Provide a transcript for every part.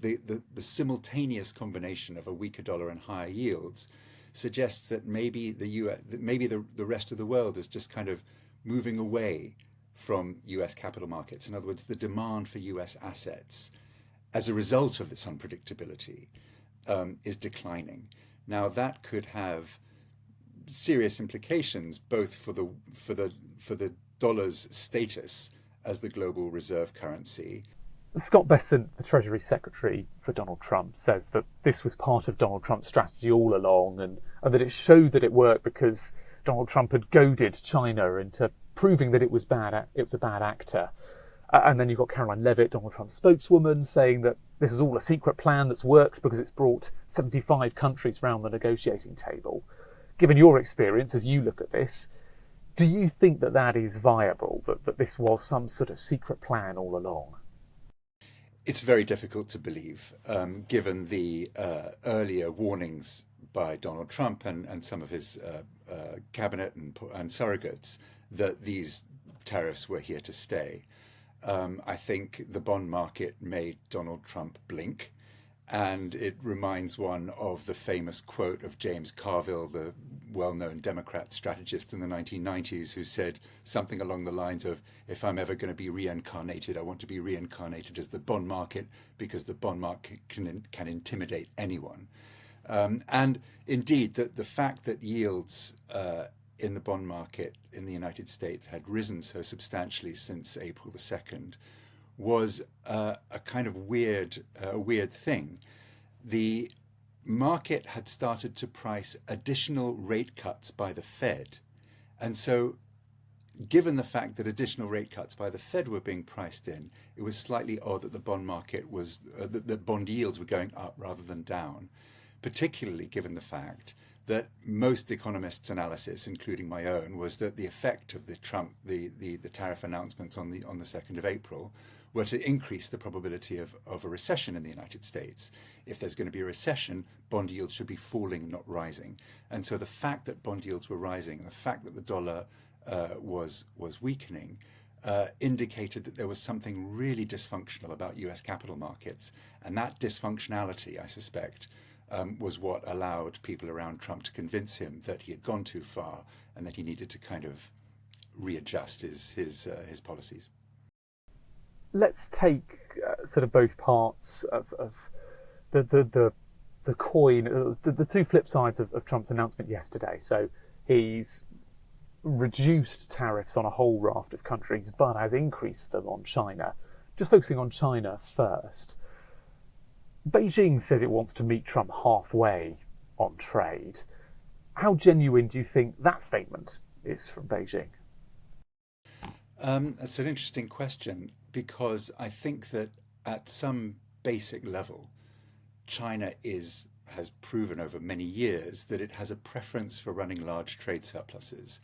but the simultaneous combination of a weaker dollar and higher yields suggests that maybe the rest of the world is just kind of moving away from US capital markets. In other words, the demand for US assets as a result of this unpredictability is declining. Now that could have serious implications both for the dollar's status as the global reserve currency. Scott Bessent, the Treasury Secretary for Donald Trump, says that this was part of Donald Trump's strategy all along, and that it showed that it worked because Donald Trump had goaded China into proving that it was a bad actor. And then you've got Caroline Levitt, Donald Trump's spokeswoman, saying that this is all a secret plan that's worked because it's brought 75 countries round the negotiating table. Given your experience as you look at this, do you think that that is viable, that this was some sort of secret plan all along? It's very difficult to believe, given the earlier warnings by Donald Trump and some of his cabinet and surrogates that these tariffs were here to stay. I think the bond market made Donald Trump blink, and it reminds one of the famous quote of James Carville, the well-known Democrat strategist in the 1990s, who said something along the lines of, if I'm ever going to be reincarnated, I want to be reincarnated as the bond market because the bond market can intimidate anyone. And indeed, the fact that yields in the bond market in the United States had risen so substantially since April the 2nd was a kind of weird thing. The market had started to price additional rate cuts by the Fed. And so given the fact that additional rate cuts by the Fed were being priced in, it was slightly odd that the bond market was, that bond yields were going up rather than down, particularly given the fact that most economists' analysis, including my own, was that the effect of the tariff announcements on the 2nd of April were to increase the probability of a recession in the United States. If there's going to be a recession, bond yields should be falling, not rising. And so the fact that bond yields were rising, and the fact that the dollar was weakening, indicated that there was something really dysfunctional about US capital markets. And that dysfunctionality, I suspect, was what allowed people around Trump to convince him that he had gone too far and that he needed to kind of readjust his policies. Let's take sort of both parts of the coin, the two flip sides of Trump's announcement yesterday. So he's reduced tariffs on a whole raft of countries, but has increased them on China. Just focusing on China first. Beijing says it wants to meet Trump halfway on trade. How genuine do you think that statement is from Beijing? That's an interesting question, because I think that at some basic level, China has proven over many years that it has a preference for running large trade surpluses.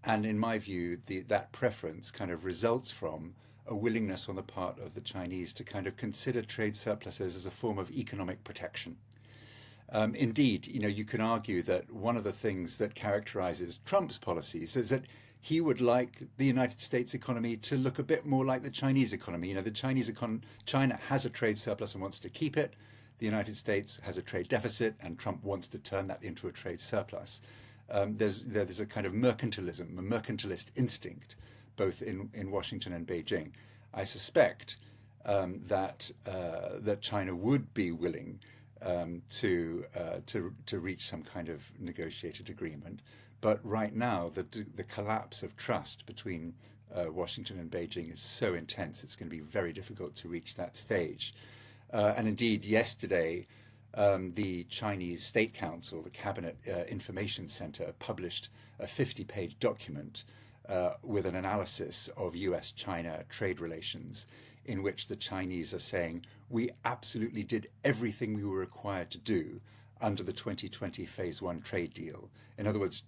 And in my view, that preference kind of results from a willingness on the part of the Chinese to kind of consider trade surpluses as a form of economic protection. Indeed, you can argue that one of the things that characterizes Trump's policies is that he would like the United States economy to look a bit more like the Chinese economy. China has a trade surplus and wants to keep it. The United States has a trade deficit, and Trump wants to turn that into a trade surplus. There's a kind of mercantilism, a mercantilist instinct, both in Washington and Beijing. I suspect that China would be willing to reach some kind of negotiated agreement, but right now the collapse of trust between Washington and Beijing is so intense, it's going to be very difficult to reach that stage. And indeed, yesterday, the Chinese State Council, the Cabinet Information Center, published a 50-page document with an analysis of US-China trade relations, in which the Chinese are saying, we absolutely did everything we were required to do under the 2020 Phase 1 trade deal. In other words,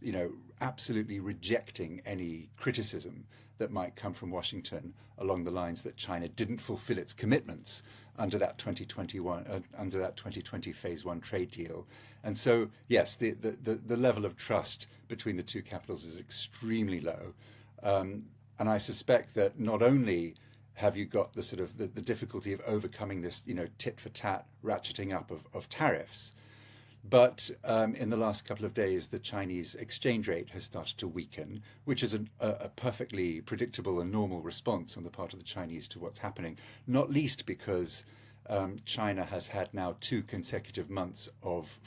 absolutely rejecting any criticism that might come from Washington along the lines that China didn't fulfill its commitments under that 2020 Phase 1 trade deal. And so, yes, the level of trust between the two capitals is extremely low. And I suspect that not only have you got the sort of the difficulty of overcoming this, tit for tat ratcheting up of tariffs. But in the last couple of days, the Chinese exchange rate has started to weaken, which is a perfectly predictable and normal response on the part of the Chinese to what's happening, not least because China has had now 2 consecutive months of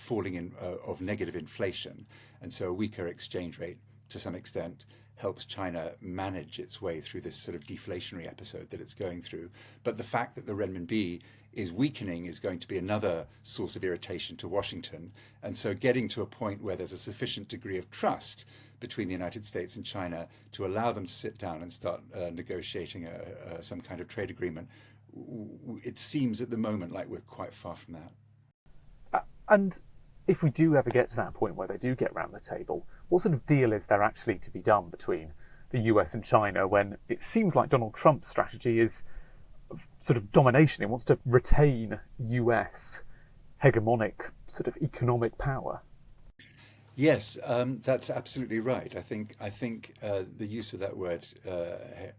of negative inflation. And so a weaker exchange rate, to some extent, helps China manage its way through this sort of deflationary episode that it's going through. But the fact that the renminbi is weakening is going to be another source of irritation to Washington. And so getting to a point where there's a sufficient degree of trust between the United States and China to allow them to sit down and start negotiating some kind of trade agreement, it seems at the moment like we're quite far from that. And if we do ever get to that point where they do get round the table, what sort of deal is there actually to be done between the US and China when it seems like Donald Trump's strategy is sort of domination? He wants to retain US hegemonic sort of economic power. Yes, that's absolutely right. I think the use of that word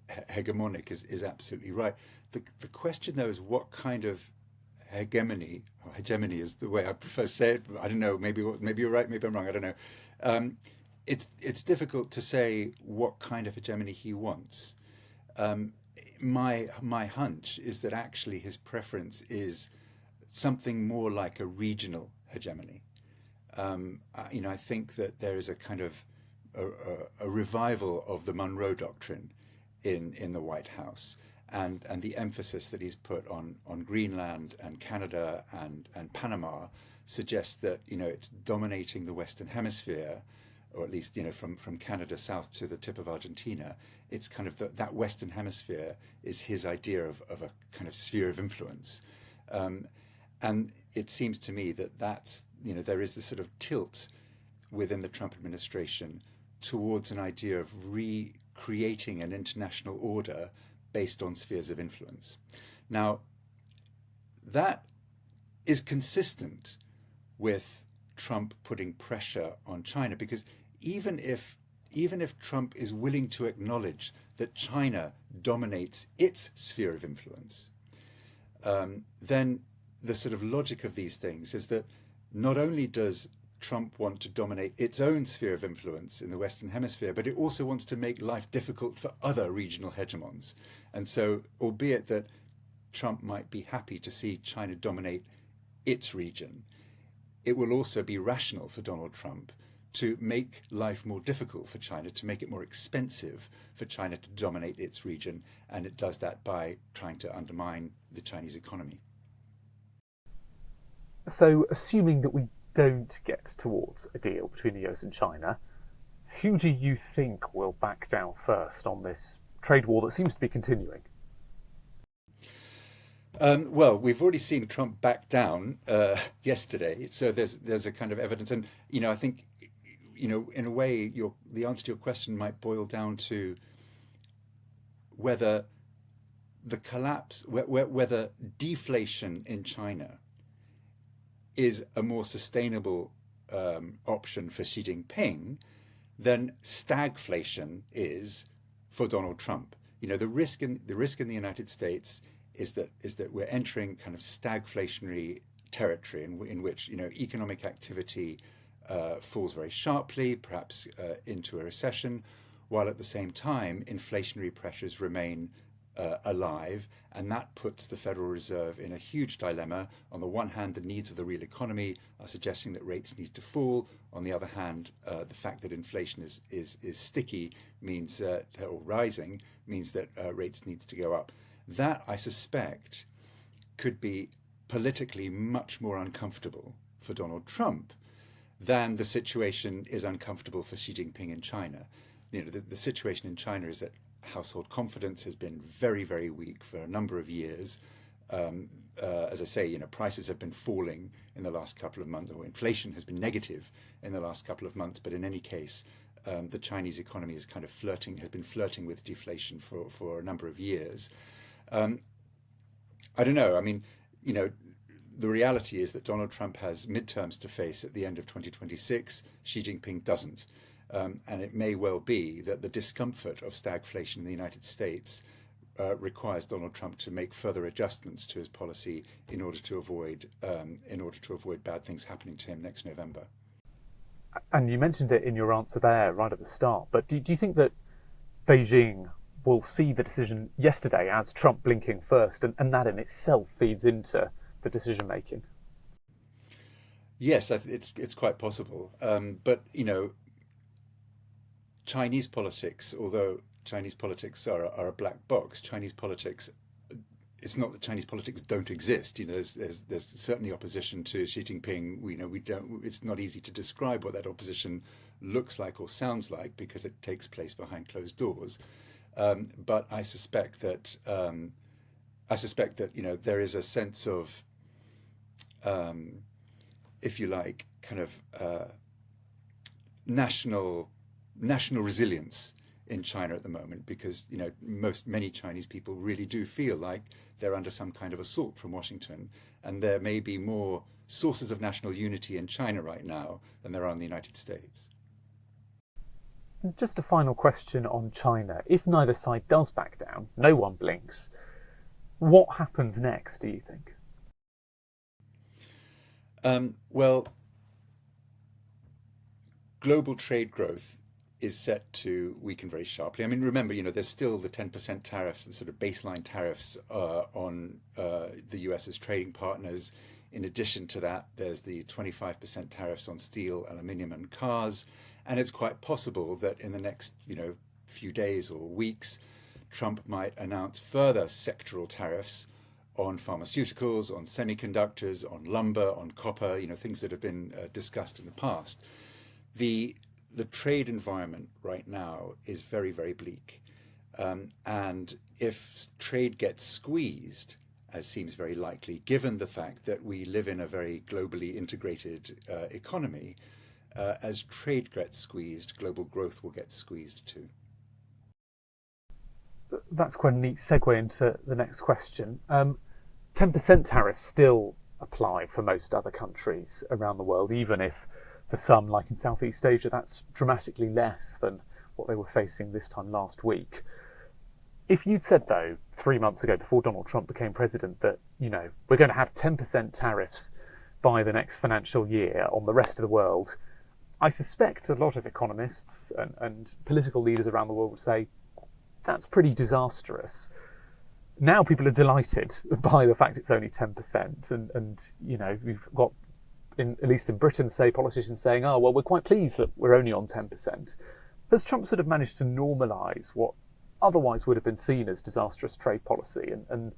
hegemonic is absolutely right. The question though is what kind of hegemony, or hegemony is the way I prefer to say it. I don't know. Maybe you're right. Maybe I'm wrong. I don't know. It's difficult to say what kind of hegemony he wants. My hunch is that actually his preference is something more like a regional hegemony. I think that there is a kind of a revival of the Monroe Doctrine in the White House, and the emphasis that he's put on Greenland and Canada and Panama suggests that it's dominating the Western Hemisphere, or at least from Canada south to the tip of Argentina. It's kind of that Western Hemisphere is his idea of a kind of sphere of influence, and it seems to me that that's there is this sort of tilt within the Trump administration towards an idea of recreating an international order based on spheres of influence. Now, that is consistent with Trump putting pressure on China, because even if Trump is willing to acknowledge that China dominates its sphere of influence, then the sort of logic of these things is that not only does Trump want to dominate its own sphere of influence in the Western Hemisphere, but it also wants to make life difficult for other regional hegemons. And so, albeit that Trump might be happy to see China dominate its region, it will also be rational for Donald Trump to make life more difficult for China, to make it more expensive for China to dominate its region. And it does that by trying to undermine the Chinese economy. So, assuming that we don't get towards a deal between the US and China, who do you think will back down first on this trade war that seems to be continuing? Well, we've already seen Trump back down yesterday, so there's a kind of evidence, and I think in a way the answer to your question might boil down to whether the collapse, whether deflation in China is a more sustainable option for Xi Jinping than stagflation is for Donald Trump. The risk in the United States is that we're entering kind of stagflationary territory in which economic activity falls very sharply, perhaps into a recession, while at the same time inflationary pressures remain alive, and that puts the Federal Reserve in a huge dilemma. On the one hand, the needs of the real economy are suggesting that rates need to fall. On the other hand, the fact that inflation is sticky means or rising means that rates need to go up. That, I suspect, could be politically much more uncomfortable for Donald Trump than the situation is uncomfortable for Xi Jinping in China. The situation in China is that household confidence has been very, very weak for a number of years. As I say, prices have been falling in the last couple of months, or inflation has been negative in the last couple of months. But in any case, the Chinese economy is kind of has been flirting with deflation for a number of years. I don't know. I mean, the reality is that Donald Trump has midterms to face at the end of 2026. Xi Jinping doesn't. And it may well be that the discomfort of stagflation in the United States requires Donald Trump to make further adjustments to his policy in order to avoid bad things happening to him next November. And you mentioned it in your answer there right at the start, but do you think that Beijing will see the decision yesterday as Trump blinking first, and that in itself feeds into the decision making? Yes, it's quite possible. But, Chinese politics, although Chinese politics are a black box, Chinese politics, it's not that Chinese politics don't exist. There's certainly opposition to Xi Jinping. We don't. It's not easy to describe what that opposition looks like or sounds like because it takes place behind closed doors. But I suspect that there is a sense of, if you like, kind of national resilience in China at the moment, because many Chinese people really do feel like they're under some kind of assault from Washington, and there may be more sources of national unity in China right now than there are in the United States. Just a final question on China. If neither side does back down, no one blinks, what happens next, do you think? Well, global trade growth is set to weaken very sharply. I mean, remember, there's still the 10% tariffs, the sort of baseline tariffs on the US's trading partners. In addition to that, there's the 25% tariffs on steel, aluminium, and cars. And it's quite possible that in the next, few days or weeks, Trump might announce further sectoral tariffs on pharmaceuticals, on semiconductors, on lumber, on copper, things that have been discussed in the past. The trade environment right now is very, very bleak. And if trade gets squeezed, as seems very likely, given the fact that we live in a very globally integrated economy, as trade gets squeezed, global growth will get squeezed too. That's quite a neat segue into the next question. 10% tariffs still apply for most other countries around the world, even if for some, like in Southeast Asia, that's dramatically less than what they were facing this time last week. If you'd said, though, 3 months ago, before Donald Trump became president, that, we're going to have 10% tariffs by the next financial year on the rest of the world, I suspect a lot of economists and political leaders around the world would say, that's pretty disastrous. Now people are delighted by the fact it's only 10%. And we've got, at least in Britain, say, politicians saying, oh, well, we're quite pleased that we're only on 10%. Has Trump sort of managed to normalise what otherwise would have been seen as disastrous trade policy? And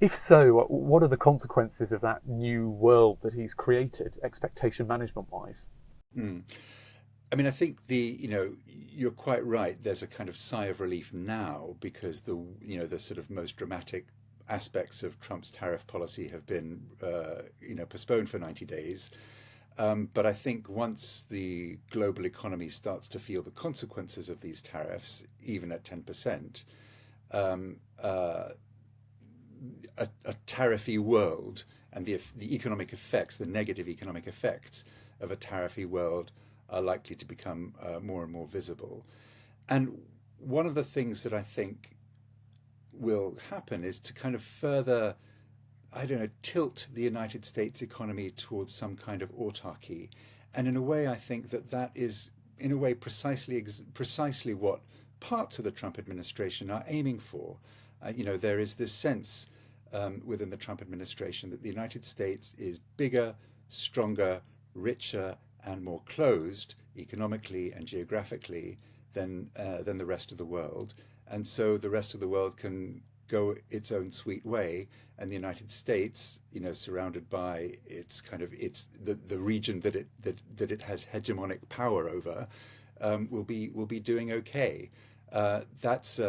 if so, what are the consequences of that new world that he's created, expectation management-wise? I mean, I think you're quite right. There's a kind of sigh of relief now because the sort of most dramatic aspects of Trump's tariff policy have been, postponed for 90 days. But I think once the global economy starts to feel the consequences of these tariffs, even at 10%, a tariffy world and the economic effects, the negative economic effects of a tariffy world are likely to become more and more visible. And one of the things that I think will happen is to kind of further, tilt the United States economy towards some kind of autarky. And in a way, I think that is, in a way, precisely what parts of the Trump administration are aiming for. There is this sense within the Trump administration that the United States is bigger, stronger, richer, and more closed economically and geographically than the rest of the world. And so the rest of the world can go its own sweet way, and the United States, surrounded by the region that it has hegemonic power over, will be doing okay. That's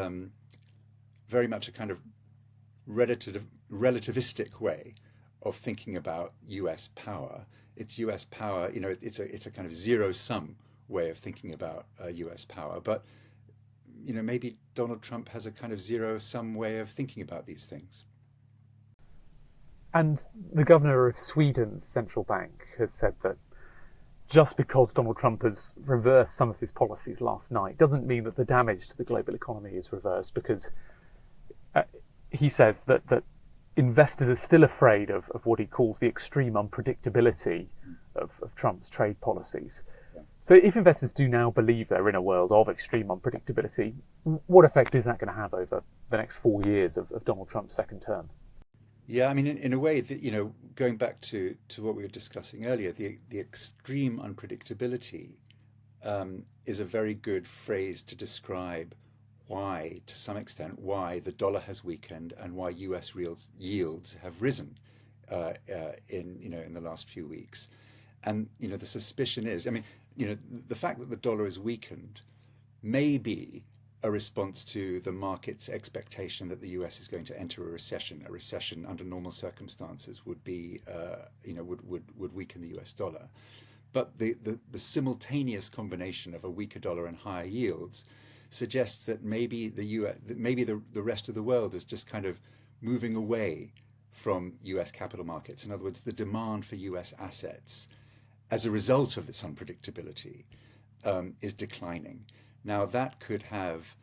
very much a kind of relativistic way of thinking about U.S. power. It's U.S. power, it's a kind of zero-sum way of thinking about U.S. power. But, maybe Donald Trump has a kind of zero-sum way of thinking about these things. And the governor of Sweden's central bank has said that just because Donald Trump has reversed some of his policies last night doesn't mean that the damage to the global economy is reversed, because he says that investors are still afraid of what he calls the extreme unpredictability of Trump's trade policies. So if investors do now believe they're in a world of extreme unpredictability, what effect is that going to have over the next 4 years of Donald Trump's second term? Yeah, I mean, in a way, that, going back to what we were discussing earlier, the extreme unpredictability is a very good phrase to describe why, to some extent, why the dollar has weakened and why U.S. yields have risen in the last few weeks. And the suspicion is, I mean, the fact that the dollar is weakened may be a response to the market's expectation that the US is going to enter a recession. A recession under normal circumstances would be, would weaken the US dollar. But the simultaneous combination of a weaker dollar and higher yields suggests that maybe the rest of the world is just kind of moving away from US capital markets. In other words, the demand for US assets as a result of this unpredictability is declining. Now that could have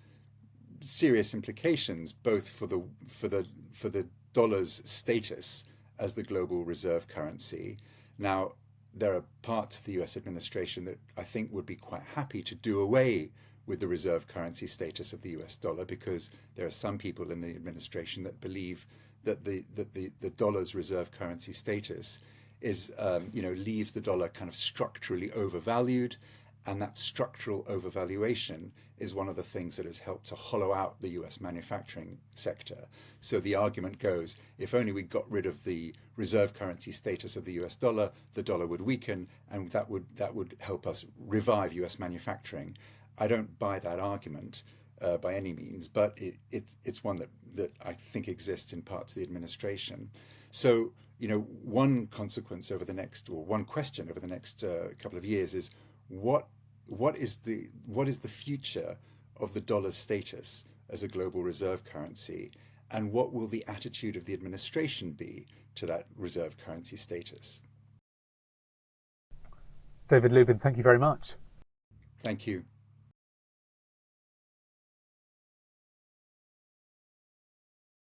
serious implications both for the dollar's status as the global reserve currency. Now there are parts of the US administration that I think would be quite happy to do away with the reserve currency status of the US dollar, because there are some people in the administration that believe that the dollar's reserve currency status is leaves the dollar kind of structurally overvalued, and that structural overvaluation is one of the things that has helped to hollow out the US manufacturing sector. So the argument goes, if only we got rid of the reserve currency status of the US dollar, the dollar would weaken, and that would help us revive US manufacturing. I don't buy that argument by any means, but it's one that I think exists in parts of the administration. So, one consequence over the next, or one question over the next couple of years is what is the future of the dollar's status as a global reserve currency, and what will the attitude of the administration be to that reserve currency status? David Lubin, thank you very much. Thank you.